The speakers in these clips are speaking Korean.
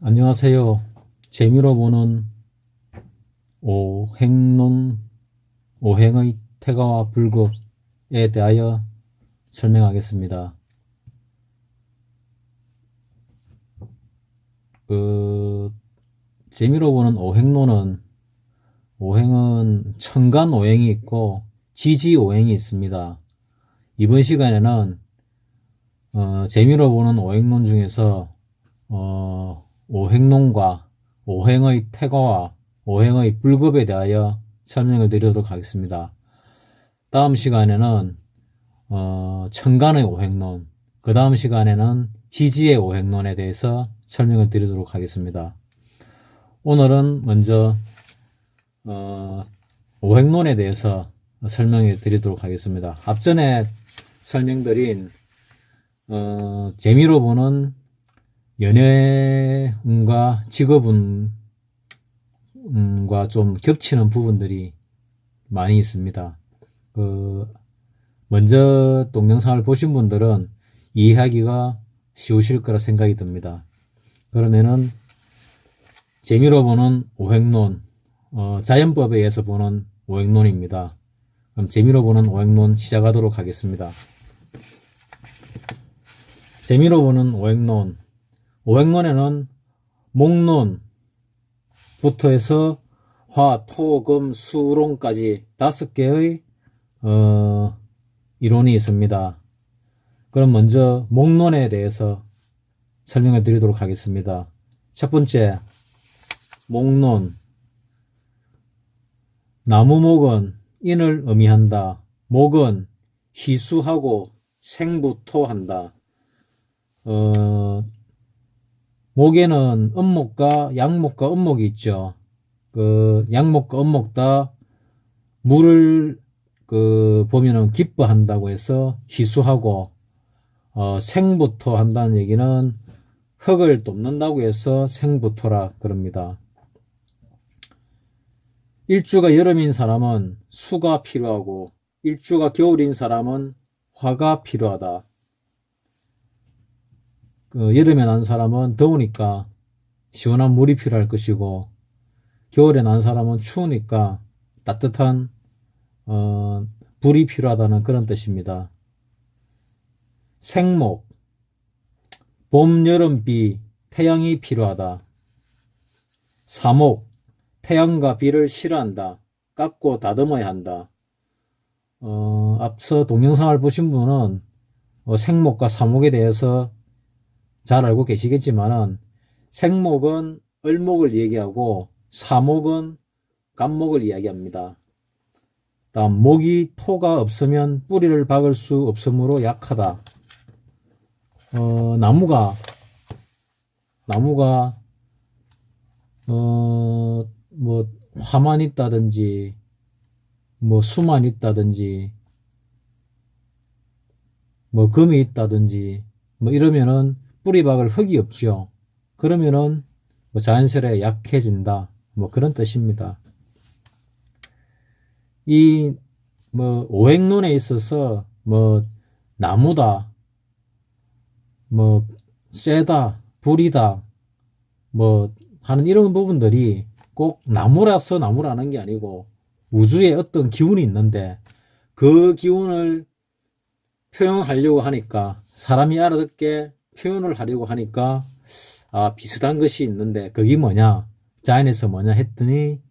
안녕하세요. 재미로 보는 오행론, 오행의 태가와 불급에 대하여 설명하겠습니다. 재미로 보는 오행은 천간 오행이 있고 지지 오행이 있습니다. 이번 시간에는 재미로 보는 오행론 중에서 오행론과 오행의 태거와 오행의 불급에 대하여 설명을 드리도록 하겠습니다. 다음 시간에는 천간의 오행론, 그 다음 시간에는 지지의 오행론에 대해서 설명을 드리도록 하겠습니다. 오늘은 먼저 오행론에 대해서 설명해 드리도록 하겠습니다. 앞전에 설명드린 재미로 보는 연애운과 직업운과 좀 겹치는 부분들이 많이 있습니다. 먼저 동영상을 보신 분들은 이해하기가 쉬우실 거라 생각이 듭니다. 그러면은 재미로 보는 오행론, 자연법에 의해서 보는 오행론입니다. 그럼 재미로 보는 오행론 시작하도록 하겠습니다. 재미로 보는 오행론, 오행론에는 목론부터 해서 화, 토, 금, 수, 롱까지 5개의 이론이 있습니다. 그럼 먼저 목론에 대해서 설명을 드리도록 하겠습니다. 첫 번째, 목론. 나무목은 인을 의미한다. 목은 희수하고 생부토한다. 목에는 음목과 양목과 음목이 있죠. 양목과 음목 다 물을 보면은 기뻐한다고 해서 희수하고, 생부토 한다는 얘기는 흙을 돕는다고 해서 생부토라 그럽니다. 일주가 여름인 사람은 수가 필요하고, 일주가 겨울인 사람은 화가 필요하다. 여름에 난 사람은 더우니까 시원한 물이 필요할 것이고, 겨울에 난 사람은 추우니까 따뜻한 불이 필요하다는 그런 뜻입니다. 생목, 봄, 여름, 비, 태양이 필요하다. 사목, 태양과 비를 싫어한다. 깎고 다듬어야 한다. 앞서 동영상을 보신 분은 생목과 사목에 대해서 잘 알고 계시겠지만은, 생목은 을목을 얘기하고 사목은 간목을 이야기합니다. 다음, 목이 토가 없으면 뿌리를 박을 수 없으므로 약하다. 나무가 뭐 화만 있다든지 뭐 수만 있다든지 뭐 금이 있다든지 뭐 이러면은 뿌리 박을 흙이 없죠. 그러면은 뭐 자연스레 약해진다, 뭐 그런 뜻입니다. 이 뭐 오행론에 있어서 뭐 나무다, 뭐 쇠다, 불이다 뭐 하는 이런 부분들이 꼭 나무라서 나무라는 게 아니고, 우주에 어떤 기운이 있는데 그 기운을 표현하려고 하니까, 사람이 알아듣게 표현을 하려고 하니까 비슷한 것이 있는데 그게 뭐냐, 자연에서 뭐냐 했더니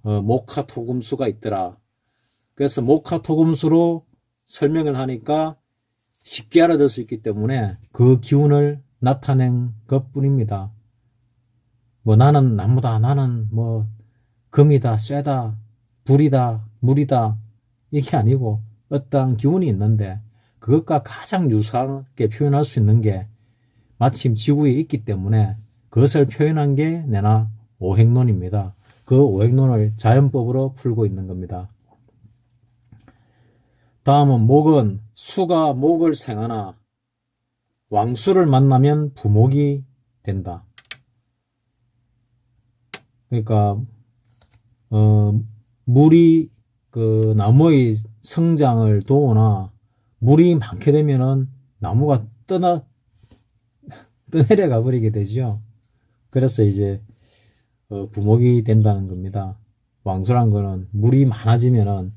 목화토금수가 있더라. 그래서 목화토금수로 설명을 하니까 쉽게 알아들 수 있기 때문에 그 기운을 나타낸 것 뿐입니다. 뭐 나는 나무다, 나는 뭐 금이다, 쇠다, 불이다, 물이다, 이게 아니고 어떠한 기운이 있는데 그것과 가장 유사하게 표현할 수 있는 게 마침 지구에 있기 때문에 그것을 표현한 게 내나 오행론입니다. 그 오행론을 자연법으로 풀고 있는 겁니다. 다음은 목은 수가 목을 생하나 왕수를 만나면 부목이 된다. 그러니까 물이 나무의 성장을 도우나, 물이 많게 되면은 나무가 떠내려가 버리게 되죠. 그래서 이제 부목이 된다는 겁니다. 왕수란 거는 물이 많아지면은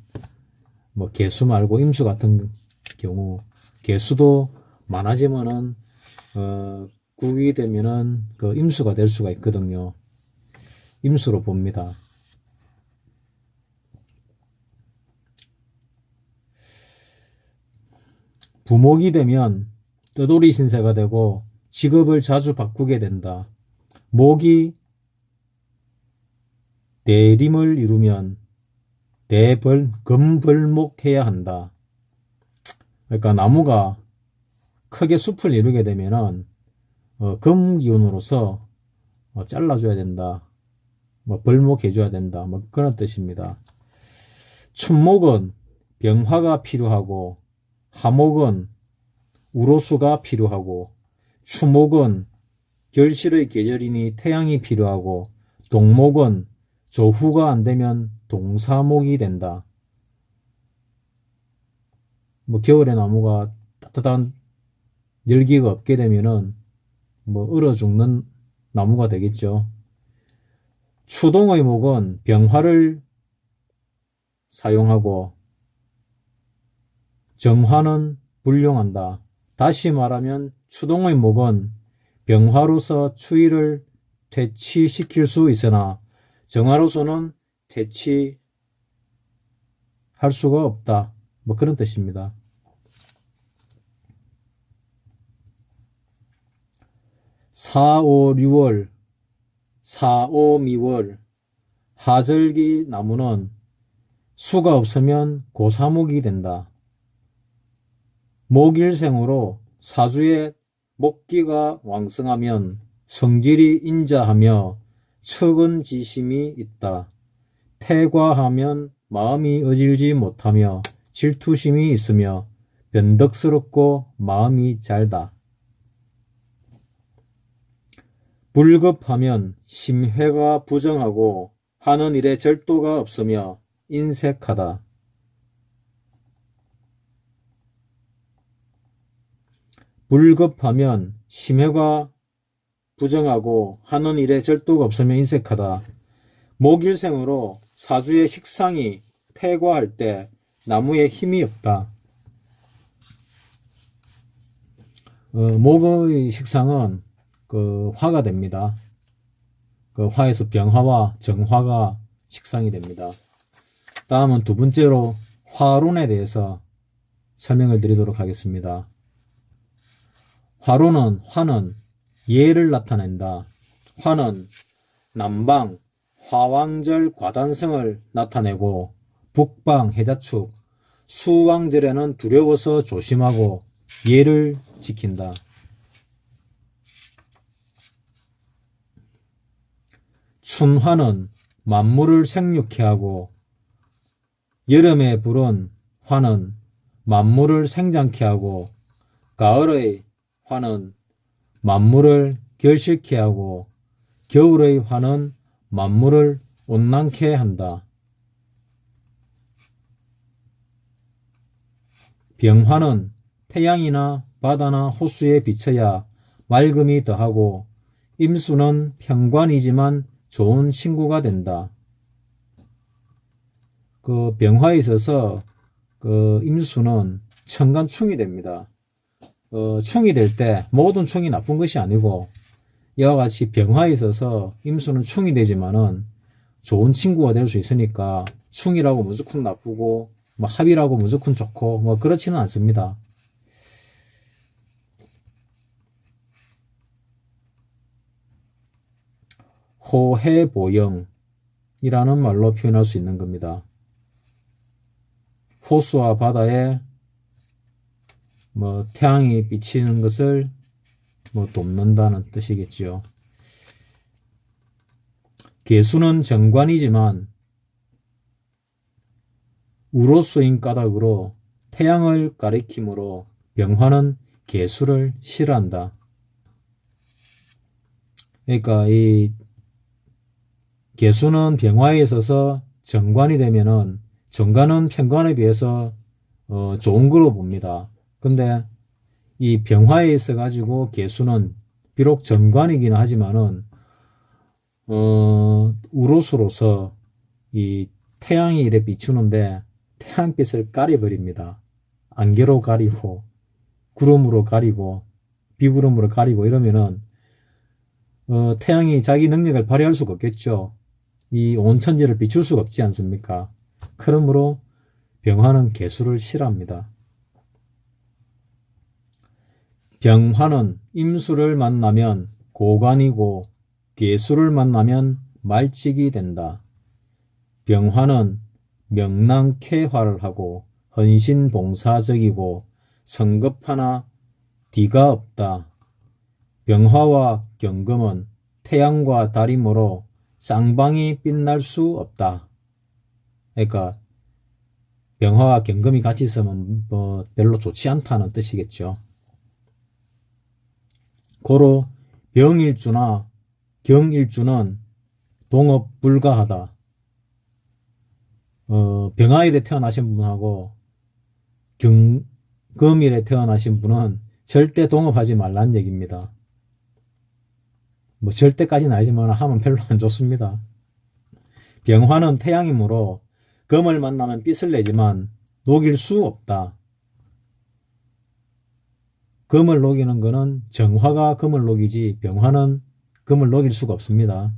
뭐 개수 말고 임수 같은 경우 개수도 많아지면은 국이 되면은 그 임수가 될 수가 있거든요. 임수로 봅니다. 부목이 되면 떠돌이 신세가 되고 직업을 자주 바꾸게 된다. 목이 대림을 이루면 금벌목해야 한다. 그러니까 나무가 크게 숲을 이루게 되면은 금기운으로서 잘라줘야 된다. 뭐 벌목해줘야 된다. 뭐 그런 뜻입니다. 춘목은 병화가 필요하고 하목은 우로수가 필요하고 추목은 결실의 계절이니 태양이 필요하고 동목은 조후가 안 되면 동사목이 된다. 뭐 겨울에 나무가 따뜻한 열기가 없게 되면은 뭐 얼어 죽는 나무가 되겠죠. 추동의 목은 병화를 사용하고 정화는 불용한다. 다시 말하면 추동의 목은 병화로서 추위를 퇴치시킬 수 있으나 정화로서는 퇴치할 수가 없다. 뭐 그런 뜻입니다. 사오미월 하절기 나무는 수가 없으면 고사목이 된다. 목일생으로 사주에 목기가 왕성하면 성질이 인자하며 척은지심이 있다. 태과하면 마음이 어질지 못하며 질투심이 있으며 변덕스럽고 마음이 잘다. 불급하면 심회가 부정하고 하는 일에 절도가 없으며 인색하다. 불급하면 심회가 부정하고 하는 일에 절도가 없으며 인색하다. 목일생으로 사주의 식상이 퇴과할 때 나무에 힘이 없다. 목의 식상은 그 화가 됩니다. 그 화에서 병화와 정화가 식상이 됩니다. 다음은 두 번째로 화론에 대해서 설명을 드리도록 하겠습니다. 화론은 화는 예를 나타낸다. 화는 남방 화왕절 과단성을 나타내고 북방 해자축 수왕절에는 두려워서 조심하고 예를 지킨다. 춘화는 만물을 생육케 하고 여름에 불은 화는 만물을 생장케 하고 가을의 화는 만물을 결실케 하고 겨울의 화는 만물을 온난케 한다. 병화는 태양이나 바다나 호수에 비쳐야 맑음이 더하고 임수는 평관이지만 좋은 친구가 된다. 그 병화에 있어서 그 임수는 천간충이 됩니다. 충이 될 때 모든 충이 나쁜 것이 아니고 이와 같이 병화에 있어서 임수는 충이 되지만은 좋은 친구가 될 수 있으니까 충이라고 무조건 나쁘고 뭐 합이라고 무조건 좋고 뭐 그렇지는 않습니다. 호해보영이라는 말로 표현할 수 있는 겁니다. 호수와 바다에 뭐 태양이 비치는 것을 뭐 돕는다는 뜻이겠지요. 개수는 정관이지만 우로서인 까닭으로 태양을 가리키므로 병화는 개수를 싫어한다. 그러니까 이 개수는 병화에 있어서 정관이 되면은 정관은 편관에 비해서 좋은 거로 봅니다. 근데 이 병화에 있어 가지고 개수는 비록 정관이긴 하지만은 우로스로서 이 태양이 이래 비추는데 태양빛을 가려버립니다. 안개로 가리고 구름으로 가리고 비구름으로 가리고 이러면은 태양이 자기 능력을 발휘할 수가 없겠죠. 이 온 천지를 비출 수가 없지 않습니까? 그러므로 병화는 개수를 싫어합니다. 병화는 임수를 만나면 고관이고 개수를 만나면 말찍이 된다. 병화는 명랑쾌활을 하고 헌신봉사적이고 성급하나 뒤가 없다. 병화와 경금은 태양과 달이므로 쌍방이 빛날 수 없다. 그러니까 병화와 경금이 같이 있으면 뭐 별로 좋지 않다는 뜻이겠죠. 고로 병일주나 경일주는 동업 불가하다. 병화일에 태어나신 분하고 금일에 태어나신 분은 절대 동업하지 말라는 얘기입니다. 뭐 절대까지는 아니지만 하면 별로 안 좋습니다. 병화는 태양이므로 금을 만나면 빛을 내지만 녹일 수 없다. 금을 녹이는 것은 정화가 금을 녹이지 병화는 금을 녹일 수가 없습니다.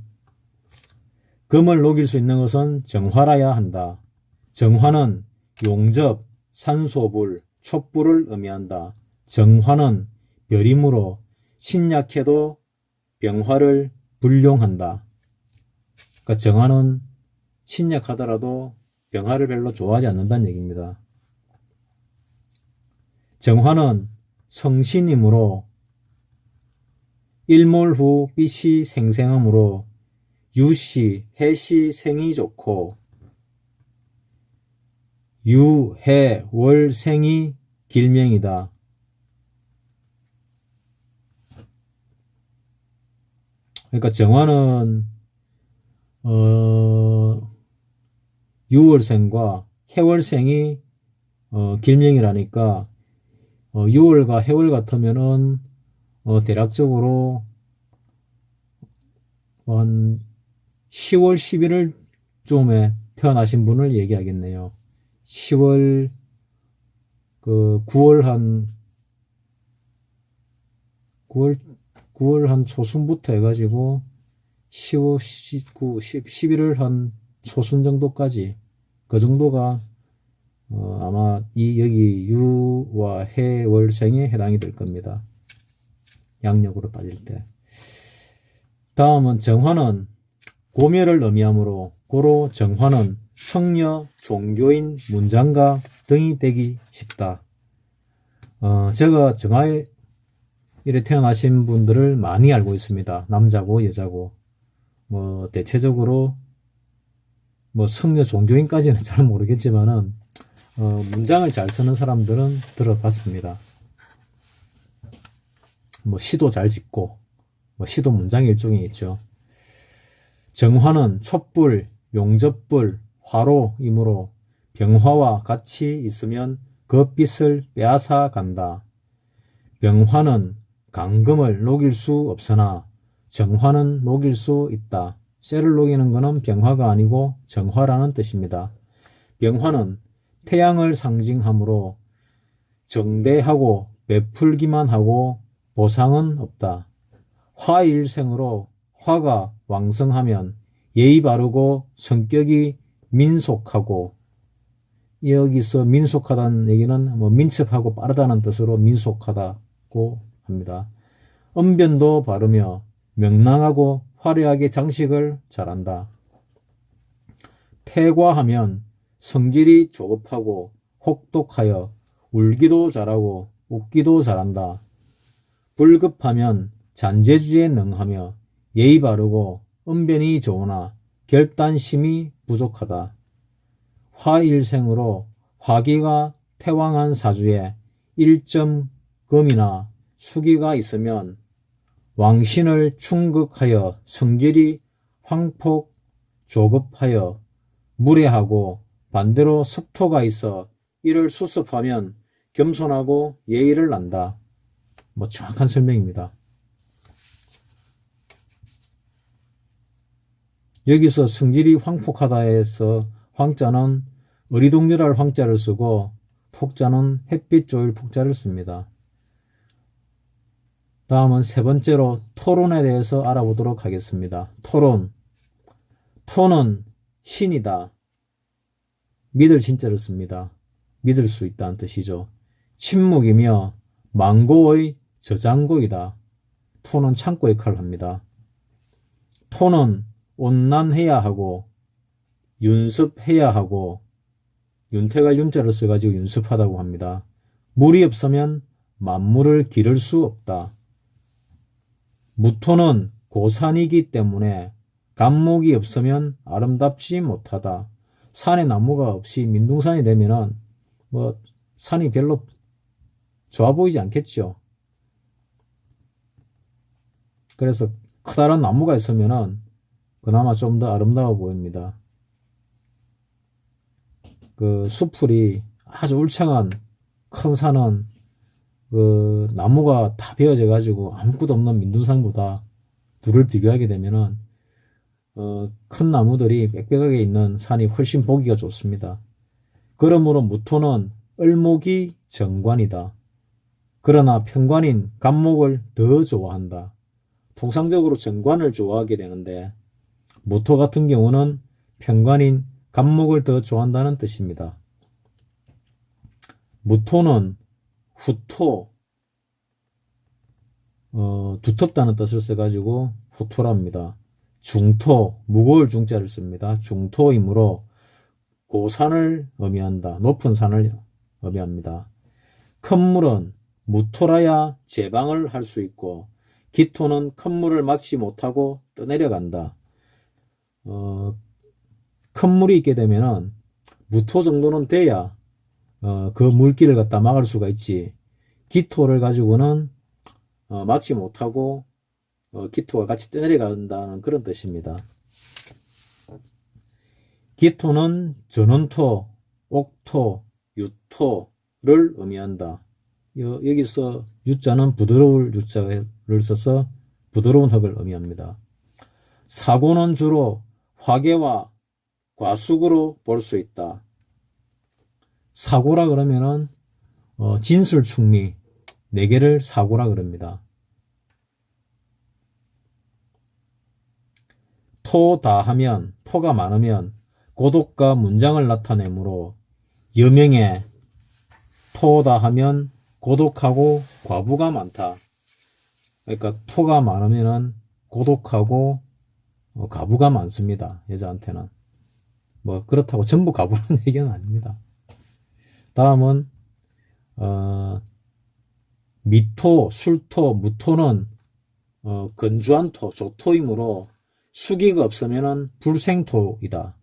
금을 녹일 수 있는 것은 정화라야 한다. 정화는 용접, 산소불, 촛불을 의미한다. 정화는 별이므로 신약해도 병화를 불용한다. 그러니까 정화는 신약하더라도 병화를 별로 좋아하지 않는다는 얘기입니다. 정화는 성신이므로 일몰 후 빛이 생생하므로 유시, 해시 생이 좋고 유, 해, 월, 생이 길명이다. 그러니까 정화는 유월생과 해월생이 길명이라니까 6월과 해월 같으면은 대략적으로 한 10월, 11월 쯤에 태어나신 분을 얘기하겠네요. 10월, 9월 한 초순부터 해가지고 10월, 19, 11월 한 초순 정도까지 그 정도가 아마 여기 유와 해, 월생에 해당이 될 겁니다. 양력으로 따질 때. 다음은 정화는 고멸을 의미하므로 고로 정화는 성녀, 종교인, 문장가 등이 되기 쉽다. 제가 정화에 이래 태어나신 분들을 많이 알고 있습니다. 남자고 여자고. 뭐 대체적으로 뭐 성녀, 종교인까지는 잘 모르겠지만은 문장을 잘 쓰는 사람들은 들어봤습니다. 뭐 시도 잘 짓고 뭐 시도 문장의 일종이겠죠. 정화는 촛불, 용접불, 화로이므로 병화와 같이 있으면 그 빛을 빼앗아 간다. 병화는 강금을 녹일 수 없으나 정화는 녹일 수 있다. 쇠를 녹이는 것은 병화가 아니고 정화라는 뜻입니다. 병화는 태양을 상징하므로 정대하고 베풀기만 하고 보상은 없다. 화일생으로 화가 왕성하면 예의 바르고 성격이 민속하고, 여기서 민속하다는 얘기는 뭐 민첩하고 빠르다는 뜻으로 민속하다고 합니다. 언변도 바르며 명랑하고 화려하게 장식을 잘한다. 태과하면 성질이 조급하고 혹독하여 울기도 잘하고 웃기도 잘한다. 불급하면 잔재주에 능하며 예의 바르고 언변이 좋으나 결단심이 부족하다. 화일생으로 화기가 태왕한 사주에 1점금이나 수기가 있으면 왕신을 충극하여 성질이 황폭 조급하여 무례하고 반대로 습토가 있어 이를 수습하면 겸손하고 예의를 난다. 뭐 정확한 설명입니다. 여기서 성질이 황폭하다 해서 황자는 어리동절할 황자를 쓰고 폭자는 햇빛 조일 폭자를 씁니다. 다음은 세 번째로 토론에 대해서 알아보도록 하겠습니다. 토론. 토는 신이다. 믿을 신자를 씁니다. 믿을 수 있다는 뜻이죠. 침묵이며 망고의 저장고이다. 토는 창고 역할을 합니다. 토는 온난해야 하고 윤습해야 하고 윤택할 윤자를 써가지고 윤습하다고 합니다. 물이 없으면 만물을 기를 수 없다. 무토는 고산이기 때문에 감목이 없으면 아름답지 못하다. 산에 나무가 없이 민둥산이 되면은 뭐 산이 별로 좋아 보이지 않겠죠. 그래서 커다란 나무가 있으면은 그나마 좀 더 아름다워 보입니다. 그 수풀이 아주 울창한 큰 산은 그 나무가 다 베어져 가지고 아무것도 없는 민둥산보다 둘을 비교하게 되면은 큰 나무들이 빽빽하게 있는 산이 훨씬 보기가 좋습니다. 그러므로 무토는 을목이 정관이다. 그러나 편관인 간목을 더 좋아한다. 통상적으로 정관을 좋아하게 되는데 무토 같은 경우는 편관인 간목을 더 좋아한다는 뜻입니다. 무토는 후토, 두텁다는 뜻을 써가지고 후토랍니다. 중토, 무거울 중자를 씁니다. 중토이므로 고산을 의미한다. 높은 산을 의미합니다. 큰 물은 무토라야 제방을 할 수 있고 기토는 큰 물을 막지 못하고 떠내려간다. 큰 물이 있게 되면은 무토 정도는 돼야 그 물길을 갖다 막을 수가 있지. 기토를 가지고는 막지 못하고 기토가 같이 떠내려간다는 그런 뜻입니다. 기토는 전원토, 옥토, 유토를 의미한다. 여기서 유자는 부드러울 유자를 써서 부드러운 흙을 의미합니다. 사고는 주로 화계와 과숙으로 볼 수 있다. 사고라 그러면은 진술충리 4개를 사고라 그럽니다. 토다하면 토가 많으면 고독과 문장을 나타내므로 여명에 토다하면 고독하고 과부가 많다. 그러니까 토가 많으면은 고독하고 과부가 많습니다. 여자한테는. 뭐 그렇다고 전부 과부라는 얘기는 아닙니다. 다음은 미토, 술토, 무토는 건조한 토, 조토이므로 수기가 없으면은 불생토이다.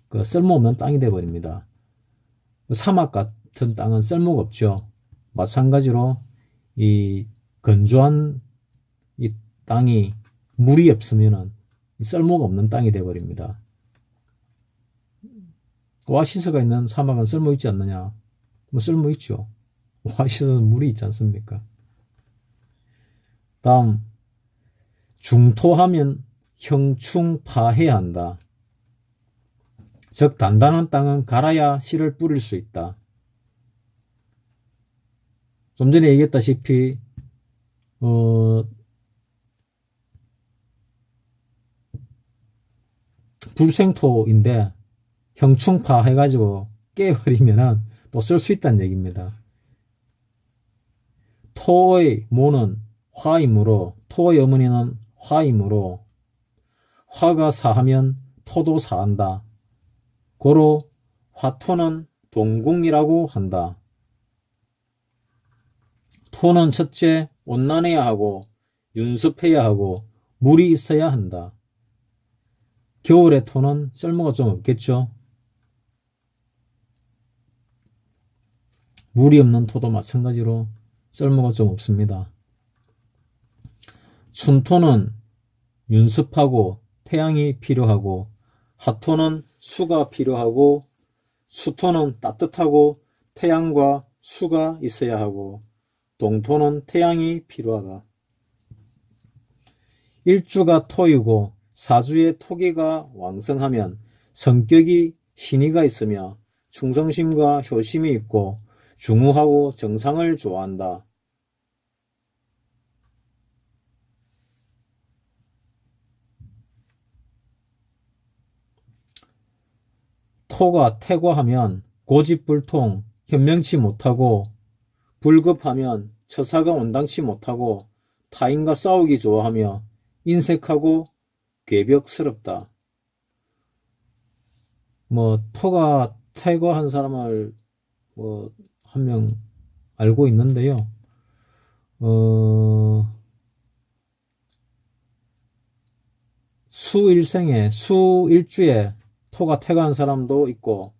그 쓸모없는 땅이 되어버립니다. 사막 같은 땅은 쓸모가 없죠. 마찬가지로 이 건조한 이 땅이 물이 없으면은 쓸모가 없는 땅이 되어버립니다. 오아시스가 있는 사막은 쓸모 있지 않느냐? 뭐 쓸모 있죠. 오아시스는 물이 있지 않습니까? 다음 중토하면 형충파해야 한다. 즉 단단한 땅은 갈아야 씨를 뿌릴 수 있다. 좀 전에 얘기했다시피 불생토인데 형충파 해가지고 깨버리면은 또 쓸 수 있다는 얘기입니다. 토의 모는 화이므로 토의 어머니는 화이므로 화가 사하면 토도 사한다. 고로 화토는 동궁이라고 한다. 토는 첫째 온난해야 하고 윤습해야 하고 물이 있어야 한다. 겨울의 토는 쓸모가 좀 없겠죠. 물이 없는 토도 마찬가지로 쓸모가 좀 없습니다. 춘토는 윤습하고 태양이 필요하고 하토는 수가 필요하고 수토는 따뜻하고 태양과 수가 있어야 하고 동토는 태양이 필요하다. 일주가 토이고 사주에 토기가 왕성하면 성격이 신의가 있으며 충성심과 효심이 있고 중후하고 정상을 좋아한다. 토가 태과하면 고집불통, 현명치 못하고 불급하면 처사가 온당치 못하고 타인과 싸우기 좋아하며 인색하고 궤벽스럽다. 토가 태과한 사람을 한 명 알고 있는데요. 수일주에 토가 태과한 사람도 있고,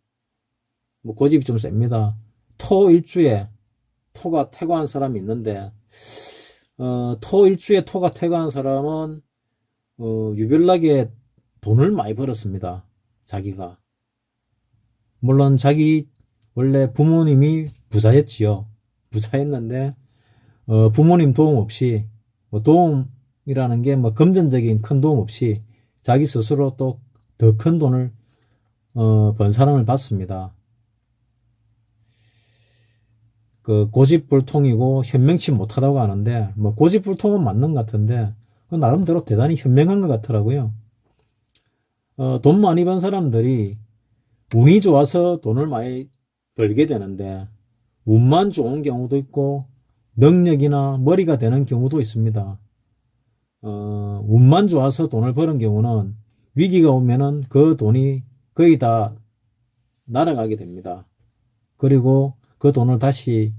고집이 좀 셉니다. 토일주에 토가 태과한 사람이 있는데, 토일주에 토가 태과한 사람은, 유별나게 돈을 많이 벌었습니다. 자기가. 물론 자기 원래 부모님이 부자였지요. 부자였는데, 부모님 도움 없이, 도움이라는 게 금전적인 큰 도움 없이 자기 스스로 또 더 큰 돈을, 번 사람을 봤습니다. 고집불통이고 현명치 못하다고 하는데, 고집불통은 맞는 것 같은데, 나름대로 대단히 현명한 것 같더라고요. 돈 많이 번 사람들이 운이 좋아서 돈을 많이 벌게 되는데, 운만 좋은 경우도 있고, 능력이나 머리가 되는 경우도 있습니다. 운만 좋아서 돈을 버는 경우는 위기가 오면은 그 돈이 거의 다 날아가게 됩니다. 그리고 그 돈을 다시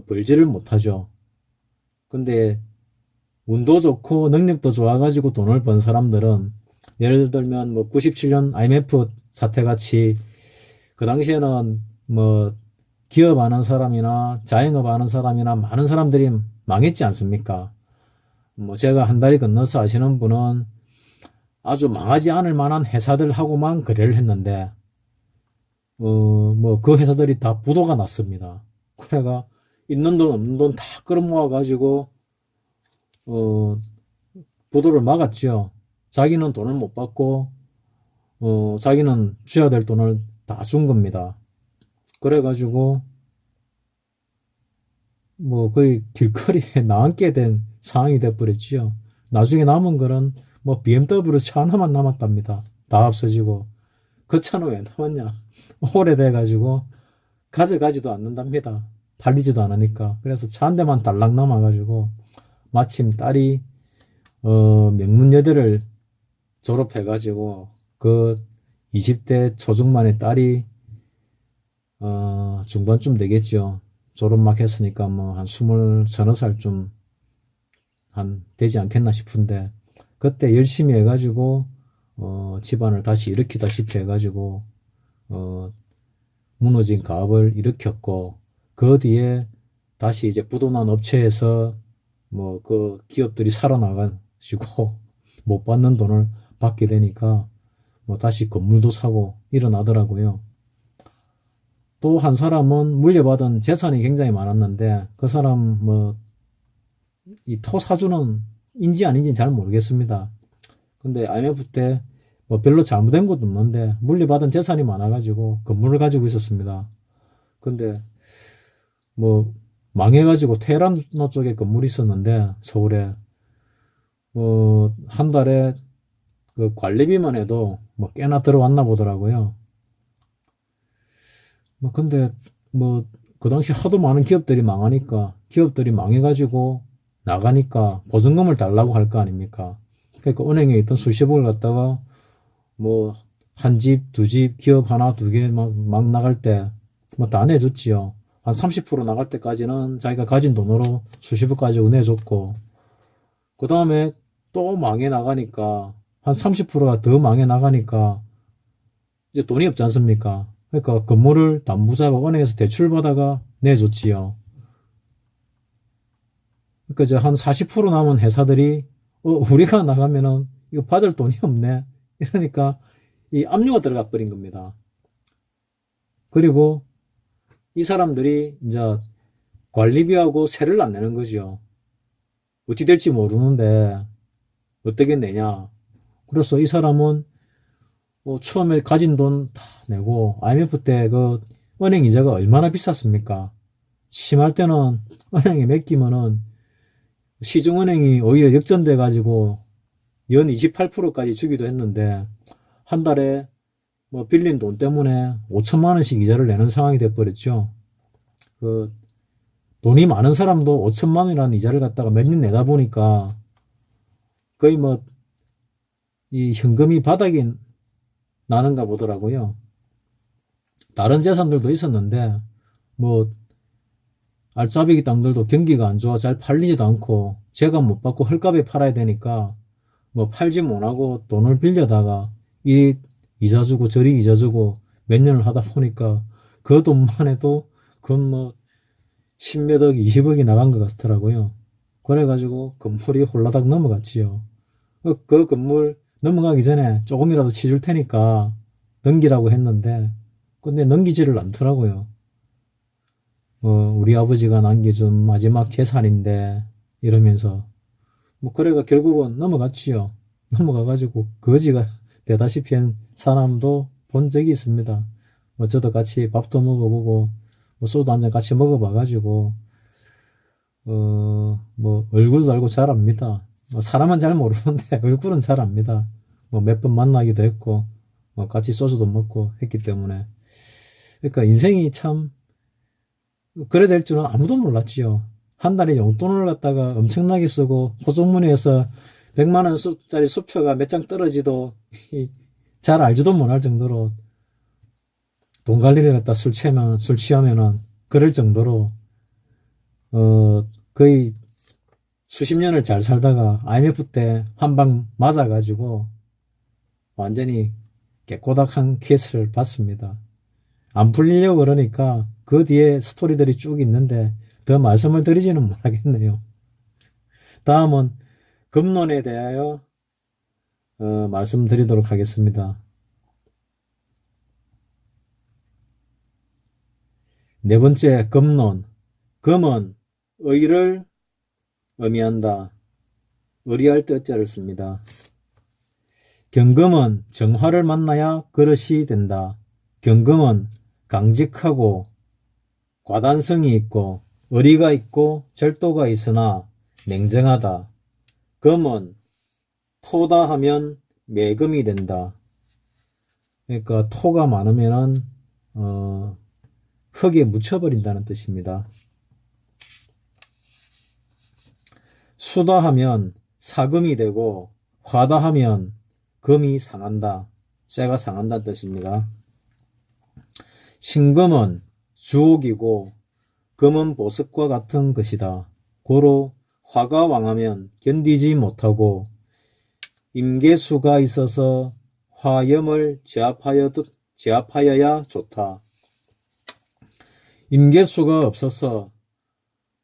벌지를 못하죠. 근데 운도 좋고 능력도 좋아가지고 돈을 번 사람들은, 예를 들면 97년 IMF 사태 같이 그 당시에는 기업하는 사람이나 자영업하는 사람이나 많은 사람들이 망했지 않습니까? 제가 한 다리 건너서 아시는 분은 아주 망하지 않을 만한 회사들하고만 거래를 했는데, 그 회사들이 다 부도가 났습니다. 그래가 있는 돈 없는 돈 다 끌어모아가지고, 부도를 막았죠. 자기는 돈을 못 받고, 자기는 줘야 될 돈을 다 준 겁니다. 그래가지고, 거의 길거리에 나앉게 된 상황이 돼버렸지요. 나중에 남은 거는 BMW 차 하나만 남았답니다. 다 없어지고. 그 차는 왜 남았냐? 오래돼가지고 가져가지도 않는답니다. 팔리지도 않으니까. 그래서 차 한 대만 달랑 남아가지고, 마침 딸이 명문여대를 졸업해가지고, 그 20대 초중반의 딸이 중반쯤 되겠죠. 졸업 막 했으니까 한 20살쯤 되지 않겠나 싶은데, 그때 열심히 해가지고 집안을 다시 일으키다시피 해가지고 무너진 가업을 일으켰고, 그 뒤에 다시 이제 부도난 업체에서 그 기업들이 살아나가지고 못 받는 돈을 받게 되니까 다시 건물도 사고 일어나더라고요. 또 한 사람은 물려받은 재산이 굉장히 많았는데, 그 사람 이 토사주는 인지 아닌지는 잘 모르겠습니다. 근데 IMF 때 별로 잘못된 것도 없는데 물려받은 재산이 많아가지고 건물을 가지고 있었습니다. 근데 망해가지고 테헤란로 쪽에 건물이 있었는데, 서울에 한 달에 그 관리비만 해도 꽤나 들어왔나 보더라고요. 근데 그 당시 하도 많은 기업들이 망하니까, 기업들이 망해가지고 나가니까 보증금을 달라고 할 거 아닙니까? 그러니까 은행에 있던 수십억을 갖다가 한 집, 두 집, 기업 하나, 두 개 막 나갈 때 다 내줬지요. 한 30% 나갈 때까지는 자기가 가진 돈으로 수십억 가지고 내줬고, 그 다음에 또 망해 나가니까, 한 30%가 더 망해 나가니까 이제 돈이 없지 않습니까? 그러니까 건물을 담보잡아 은행에서 대출 받아가 내줬지요. 그러니까 이제 한 40% 남은 회사들이 우리가 나가면은 이거 받을 돈이 없네, 이러니까 이 압류가 들어가 버린 겁니다. 그리고 이 사람들이 이제 관리비하고 세를 안 내는 거죠. 어찌 될지 모르는데 어떻게 내냐? 그래서 이 사람은 처음에 가진 돈 다 내고 IMF 때 그 은행 이자가 얼마나 비쌌습니까? 심할 때는 은행에 맡기면은 시중은행이 오히려 역전돼 가지고 연 28%까지 주기도 했는데 한 달에 뭐 빌린 돈 때문에 5천만 원씩 이자를 내는 상황이 돼버렸죠. 그 돈이 많은 사람도 5천만 원이라는 이자를 갖다가 몇 년 내다 보니까 거의 뭐 이 현금이 바닥이 나는가 보더라고요. 다른 재산들도 있었는데 뭐 알짜배기 땅들도 경기가 안 좋아 잘 팔리지도 않고 제가 못 받고 헐값에 팔아야 되니까 뭐 팔지 못하고 돈을 빌려다가 이 이자 주고 저리 이자 주고 몇 년을 하다 보니까 그 돈만 해도 그건 뭐 10몇 억, 20억이 나간 것 같더라고요. 그래가지고 건물이 홀라닥 넘어갔지요. 그 건물 넘어가기 전에 조금이라도 치줄 테니까 넘기라고 했는데 근데 넘기지를 않더라고요. 우리 아버지가 남겨준 마지막 재산인데 이러면서 뭐 그래가 결국은 넘어갔지요. 넘어가가지고 거지가 되다시피 한 사람도 본 적이 있습니다. 뭐 저도 같이 밥도 먹어보고 뭐 소주 한잔 같이 먹어봐가지고 뭐 얼굴도 알고 잘 압니다. 뭐 사람은 잘 모르는데 얼굴은 잘 압니다. 뭐 몇 번 만나기도 했고 뭐 같이 소주도 먹고 했기 때문에 그러니까 인생이 참 그래 될 줄은 아무도 몰랐지요. 한 달에 용돈을 갖다가 엄청나게 쓰고 호주머니에서 100만 원짜리 수표가 몇 장 떨어지도 잘 알지도 못할 정도로 돈 관리를 갖다 술 취하면은 그럴 정도로 거의 수십 년을 잘 살다가 IMF 때 한 방 맞아가지고 완전히 깨꼬닥한 케이스를 봤습니다. 안 풀리려고 그러니까 그 뒤에 스토리들이 쭉 있는데 더 말씀을 드리지는 못하겠네요. 다음은 금론에 대하여 말씀드리도록 하겠습니다. 네 번째 금론. 금은 의를 의미한다. 의리할 때 어자를 씁니다. 경금은 정화를 만나야 그릇이 된다. 경금은 강직하고 과단성이 있고 의리가 있고 절도가 있으나 냉정하다. 금은 토다 하면 매금이 된다. 그러니까 토가 많으면은 흙에 묻혀버린다는 뜻입니다. 수다 하면 사금이 되고 화다 하면 금이 상한다. 쇠가 상한다는 뜻입니다. 신금은 주옥이고 금은 보석과 같은 것이다. 고로 화가 왕하면 견디지 못하고 임계수가 있어서 화염을 제압하여야 좋다. 임계수가 없어서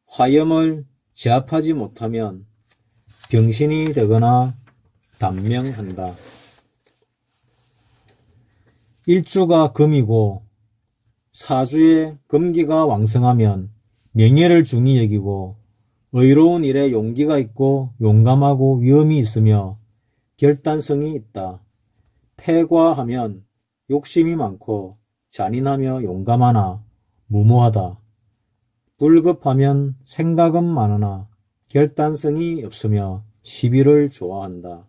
화염을 제압하지 못하면 병신이 되거나 단명한다. 일주가 금이고 사주에 금기가 왕성하면 명예를 중히 여기고 의로운 일에 용기가 있고 용감하고 위험이 있으며 결단성이 있다. 태과하면 욕심이 많고 잔인하며 용감하나 무모하다. 불급하면 생각은 많으나 결단성이 없으며 시비를 좋아한다.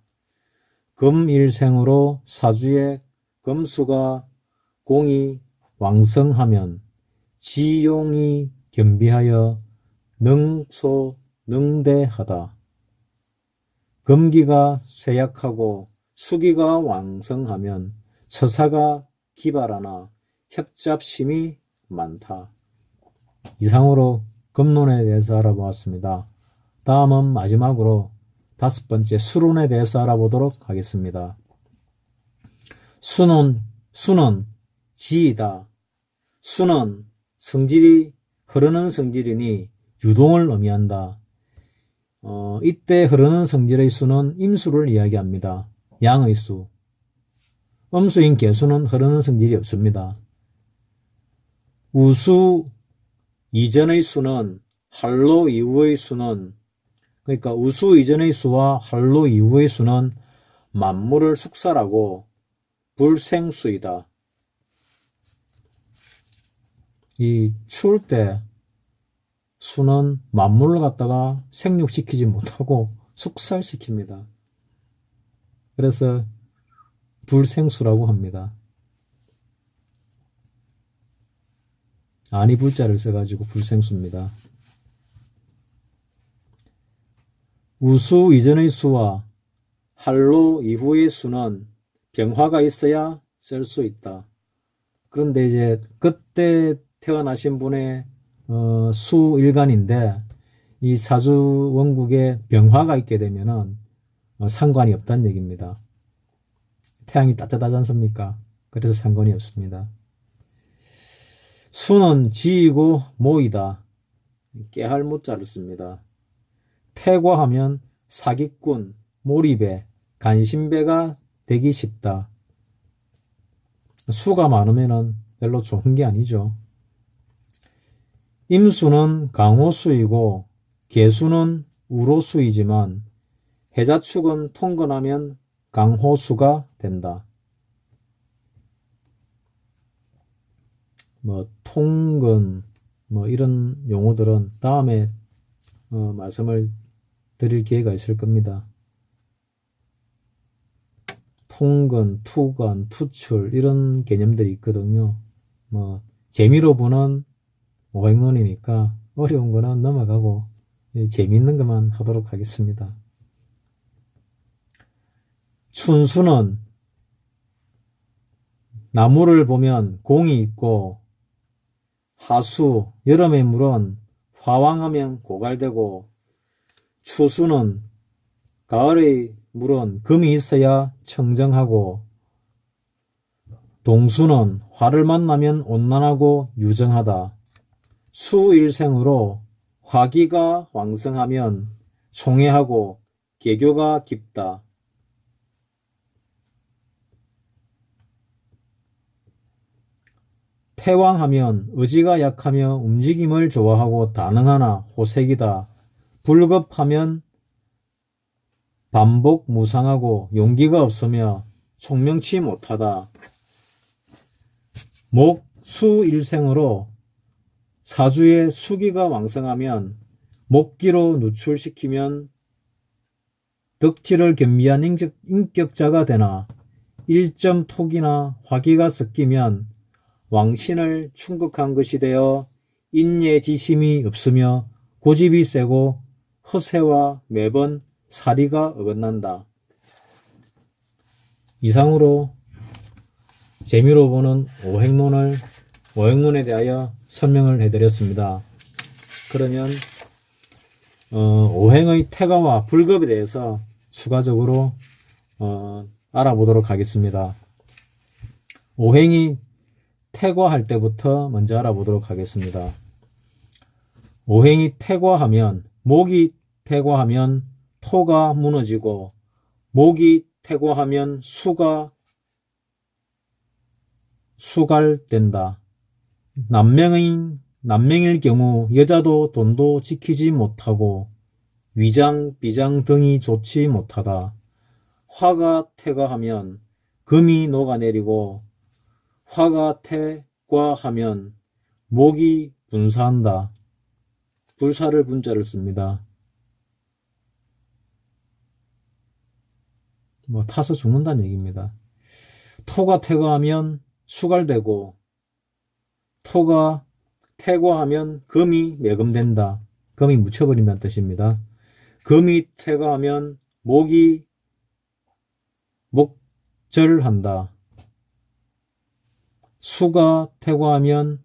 금일생으로 사주에 금수가 공이 왕성하면 지용이 겸비하여 능소능대하다. 금기가 쇠약하고 수기가 왕성하면 처사가 기발하나 협잡심이 많다. 이상으로 금론에 대해서 알아보았습니다. 다음은 마지막으로 5번째 수론에 대해서 알아보도록 하겠습니다. 수는 지이다. 수는 성질이 흐르는 성질이니 유동을 의미한다. 이때 흐르는 성질의 수는 임수를 이야기합니다. 양의 수. 음수인 개수는 흐르는 성질이 없습니다. 우수 이전의 수는 할로 이후의 수는 그러니까 우수 이전의 수와 할로 이후의 수는 만물을 숙살하고 불생수이다. 이 추울 때 수는 만물을 갖다가 생육시키지 못하고 숙살시킵니다. 그래서 불생수라고 합니다. 아니 불자를 써가지고 불생수입니다. 우수 이전의 수와 한로 이후의 수는 병화가 있어야 쓸 수 있다. 그런데 이제 그때 태어나신 분의 수일간인데 이 사주 원국에 병화가 있게 되면은 상관이 없다는 얘기입니다. 태양이 따뜻하지 않습니까? 그래서 상관이 없습니다. 수는 지이고 모이다. 깨할 모자를 씁니다. 태과하면 사기꾼, 몰입에, 간신배가 되기 쉽다. 수가 많으면 별로 좋은 게 아니죠. 임수는 강호수이고 계수는 우로수이지만 해자축은 통근하면 강호수가 된다. 통근 이런 용어들은 다음에 말씀을 드릴 기회가 있을 겁니다. 통근, 투관, 투출 이런 개념들이 있거든요. 재미로 보는 오행론이니까 어려운 거는 넘어가고 재미있는 것만 하도록 하겠습니다. 춘수는 나무를 보면 공이 있고 하수, 여름의 물은 화왕하면 고갈되고 추수는 가을의 물은 금이 있어야 청정하고 동수는 화를 만나면 온난하고 유정하다. 수일생으로 화기가 왕성하면 총애하고 개교가 깊다. 패왕하면 의지가 약하며 움직임을 좋아하고 다능하나 호색이다. 불급하면 반복 무상하고 용기가 없으며 총명치 못하다. 목수일생으로 사주의 수기가 왕성하면 목기로 누출시키면 덕질을 겸비한 인격자가 되나 일점 톡이나 화기가 섞이면 왕신을 충극한 것이 되어 인예지심이 없으며 고집이 세고 허세와 매번 사리가 어긋난다. 이상으로 재미로 보는 오행론에 대하여 설명을 해드렸습니다. 그러면 오행의 태가와 불급에 대해서 추가적으로 알아보도록 하겠습니다. 오행이 태과할 때부터 먼저 알아보도록 하겠습니다. 오행이 태과하면 목이 태과하면 토가 무너지고 목이 태과하면 수가 수갈된다. 남명일 경우 여자도 돈도 지키지 못하고 위장, 비장 등이 좋지 못하다. 화가 태과하면 금이 녹아내리고 화가 태과하면 목이 분사한다. 불사를 분자를 씁니다. 타서 죽는다는 얘기입니다. 토가 태과하면 수갈되고 토가 태과하면 금이 매금된다. 금이 묻혀버린다는 뜻입니다. 금이 태과하면 목이 목절한다. 수가 태과하면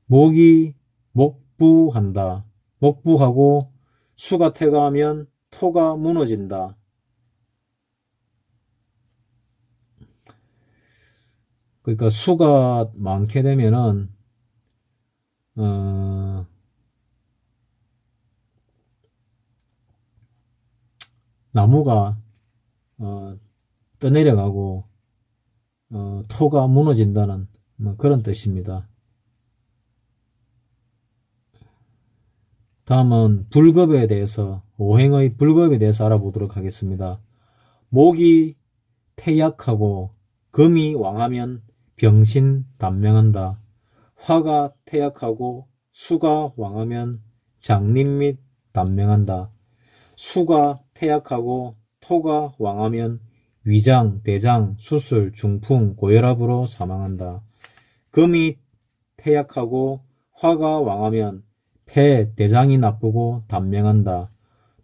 목이 목부한다. 목부하고 수가 태과하면 토가 무너진다. 그러니까 수가 많게 되면은 나무가 떠내려가고 토가 무너진다는 그런 뜻입니다. 다음은 불급에 대해서, 오행의 불급에 대해서 알아보도록 하겠습니다. 목이 태약하고 금이 왕하면 병신단명한다. 화가 태약하고 수가 왕하면 장립 및 단명한다. 수가 태약하고 토가 왕하면 위장, 대장, 수술, 중풍, 고혈압으로 사망한다. 금이 태약하고 화가 왕하면 폐, 대장이 나쁘고 단명한다.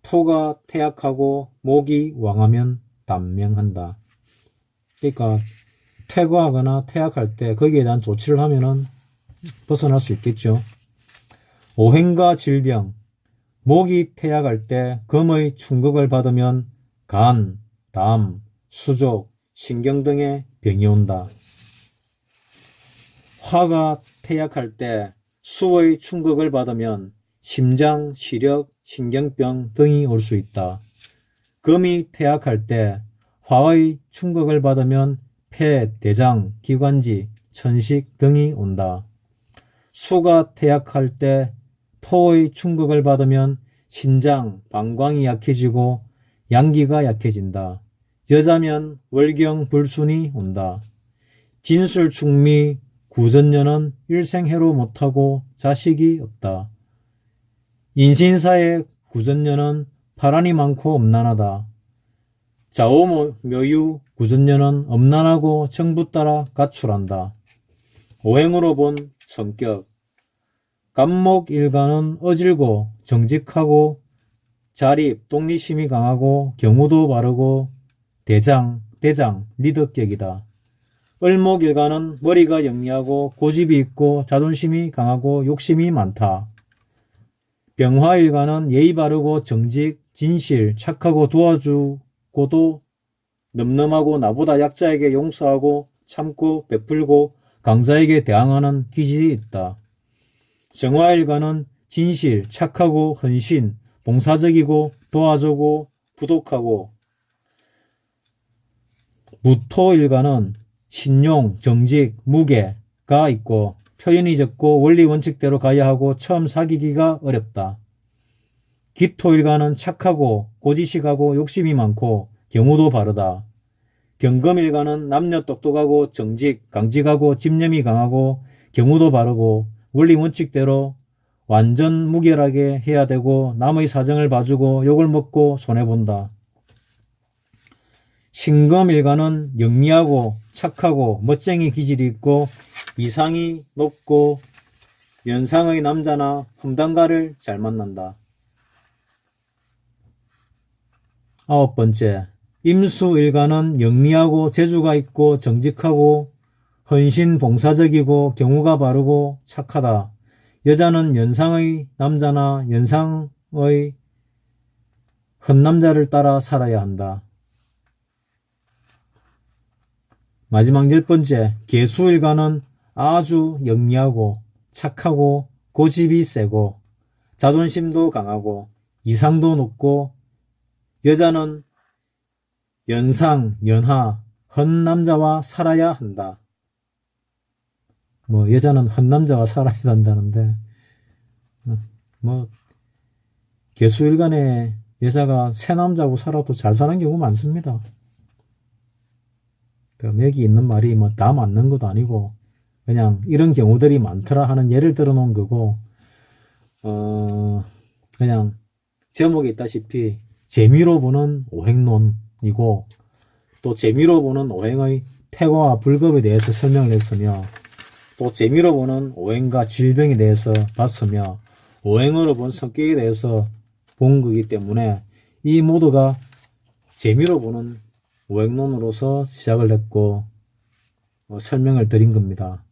토가 태약하고 목이 왕하면 단명한다. 그러니까 퇴거하거나 퇴약할 때 거기에 대한 조치를 하면은 벗어날 수 있겠죠. 오행과 질병. 목이 퇴약할 때 금의 충격을 받으면 간, 담, 수족, 신경 등의 병이 온다. 화가 퇴약할 때 수의 충격을 받으면 심장, 시력, 신경병 등이 올 수 있다. 금이 퇴약할 때 화의 충격을 받으면 폐, 대장, 기관지, 천식 등이 온다. 수가 퇴약할 때 토의 충격을 받으면 신장, 방광이 약해지고 양기가 약해진다. 여자면 월경, 불순이 온다. 진술, 충미, 구전년은 일생해로 못하고 자식이 없다. 인신사의 구전년은 파란이 많고 엄난하다. 좌오묘유 구전년은 엄난하고 정부 따라 가출한다. 오행으로 본 성격. 갑목일간은 어질고 정직하고 자립, 독립심이 강하고 경우도 바르고 대장, 리더격이다. 을목일간은 머리가 영리하고 고집이 있고 자존심이 강하고 욕심이 많다. 병화일간은 예의 바르고 정직, 진실, 착하고 도와주고도 늠름하고 나보다 약자에게 용서하고 참고 베풀고 강자에게 대항하는 기질이 있다. 정화일간은 진실, 착하고 헌신, 봉사적이고 도와주고 부독하고 무토일간은 신용, 정직, 무게가 있고 표현이 적고 원리 원칙대로 가야 하고 처음 사귀기가 어렵다. 기토일간은 착하고 고지식하고 욕심이 많고 경우도 바르다. 경금일간은 남녀 똑똑하고 정직, 강직하고 집념이 강하고 경우도 바르고 원리 원칙대로 완전 무결하게 해야 되고 남의 사정을 봐주고 욕을 먹고 손해본다. 신금일간은 영리하고 착하고 멋쟁이 기질이 있고 이상이 높고 연상의 남자나 험담가를 잘 만난다. 9번째, 임수일간은 영리하고 재주가 있고 정직하고 헌신 봉사적이고 경우가 바르고 착하다. 여자는 연상의 남자나 연상의 헌남자를 따라 살아야 한다. 마지막 10번째, 계수일간은 아주 영리하고 착하고 고집이 세고 자존심도 강하고 이상도 높고 여자는 연상, 연하, 헌 남자와 살아야 한다. 여자는 헌 남자와 살아야 한다는데 계수일간에 여자가 새 남자하고 살아도 잘 사는 경우 많습니다. 여기 있는 말이 다 맞는 것도 아니고 그냥 이런 경우들이 많더라 하는 예를 들어 놓은 거고 그냥 제목에 있다시피 재미로 보는 오행론이고 또 재미로 보는 오행의 태거와 불급에 대해서 설명을 했으며 또 재미로 보는 오행과 질병에 대해서 봤으며 오행으로 본 성격에 대해서 본 거기 때문에 이 모두가 재미로 보는 오행론으로서 시작을 했고 설명을 드린 겁니다.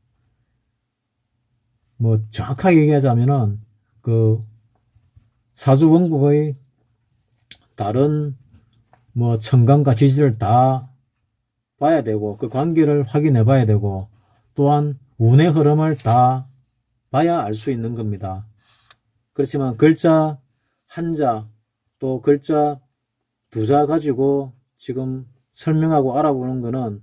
정확하게 얘기하자면은 그 사주 원국의 다른 천간과 지지를 다 봐야 되고 그 관계를 확인해 봐야 되고 또한 운의 흐름을 다 봐야 알 수 있는 겁니다. 그렇지만 글자 한자 또 글자 두자 가지고 지금 설명하고 알아보는 거는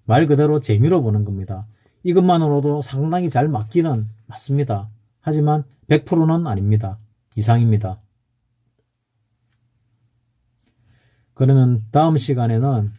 말 그대로 재미로 보는 겁니다. 이것만으로도 상당히 잘 맞기는 맞습니다. 하지만 100%는 아닙니다. 이상입니다. 그러면 다음 시간에는